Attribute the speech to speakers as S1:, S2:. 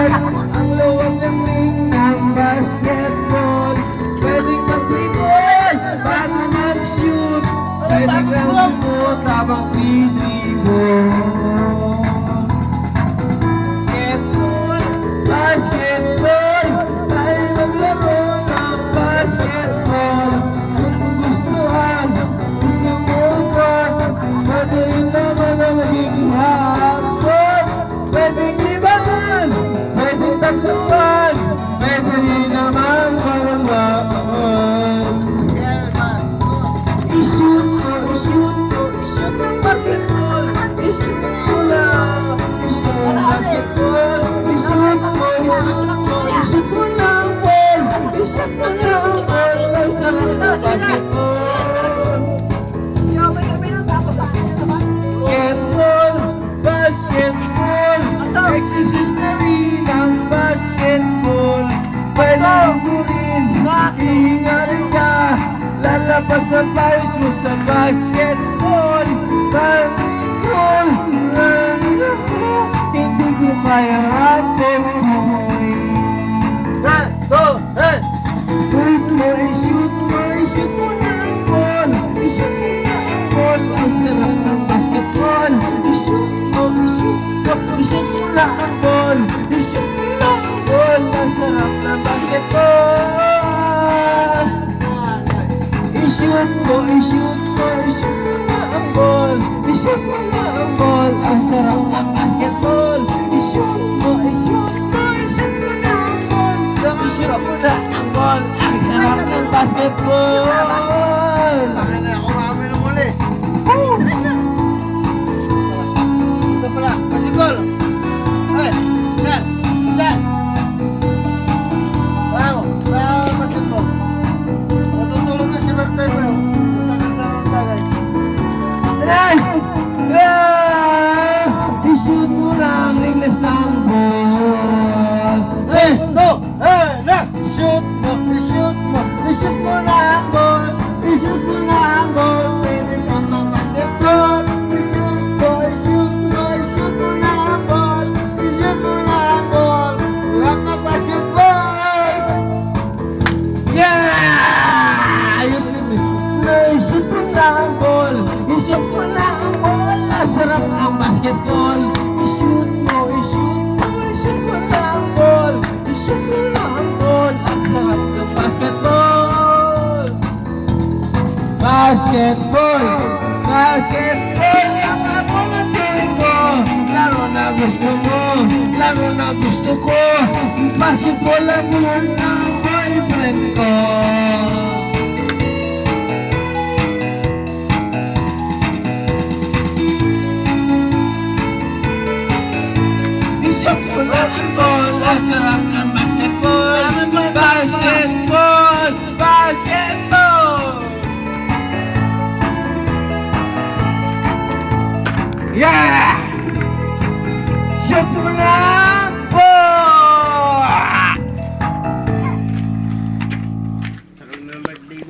S1: Ang luwag ng ring ng basketball. Pwedeng mag-dribble bago mag-shoot. Pwedeng lang sumot habang pinibol. Basketball, tayo maglaro ng basketball. Kung gustuhan, gusto mo ba? Pwede rin naman ang magiging hapon. Pwedeng libangan, pwedeng takluhan, pwede rin naman karangaan. I-shoot mo, i-shoot mo, i-shoot ng basketball. I-shoot mo lang, i-shoot mo basketball. I-shoot mo, i-shoot mo, i-shoot mo ng ball. I-shoot mo ng ball, ay sarap na basketball. Basketball, basketball, exercise na rin ang basketball. Pwede gugurin, hihingalin ka, lalabas ang pawis mo sa basketball. Basketball, hindi ko kaya hantin mo. Shoot mo, i-shoot mo, i-shoot mo na ang ball. I-shoot mo na ang ball, ang sarap ng basketball. I-shoot mo, i-shoot mo, i-shoot mo na ang ball. I-shoot mo na ang ball, ang sarap ng basketball. I-shoot mo, i-shoot mo, i-shoot mo na ang ball. I-shoot mo na ang ball, ang sarap ng basketball. I-shoot mo, i-shoot mo, i-shoot mo na ang ball. I-shoot mo na ang ball, ang sarap ng basketball.
S2: Taka na ako kami nung uli. Ito pala, basketball. Ay, saan? Saan? Bravo, bravo basketball. Matutulog na si Bertay pa yun. Tagal na ang tagay.
S1: Tara! I-shoot mo na ang ringles ng ball.
S2: Tres, two, na! Shoot mo, i-shoot mo, i-shoot mo na ang ball. I-shoot mo na ang ball. Pwede kang mag-basketball. I-shoot mo, i-shoot mo, i-shoot mo na ang ball. I-shoot mo na ang ball. Hirap mag-basketball.
S1: Yeah! Ayun yun eh. I-shoot mo na ang ball. I-shoot mo na ang ball. Ang sarap ang basketball. I-shoot mo, i-shoot mo, i-shoot mo na ang ball. I-shoot mo na ang ball. Ang sarap ng basketball. Basketball, basketball. Ang ako na piling ko. Laro na gusto mo, laro na gusto ko. Basketball ang yun ang boyfriend ko. I-shoot mo na ang ball, ang sarap ng basketball. Basketball, basketball. Yeah! Shoot mo na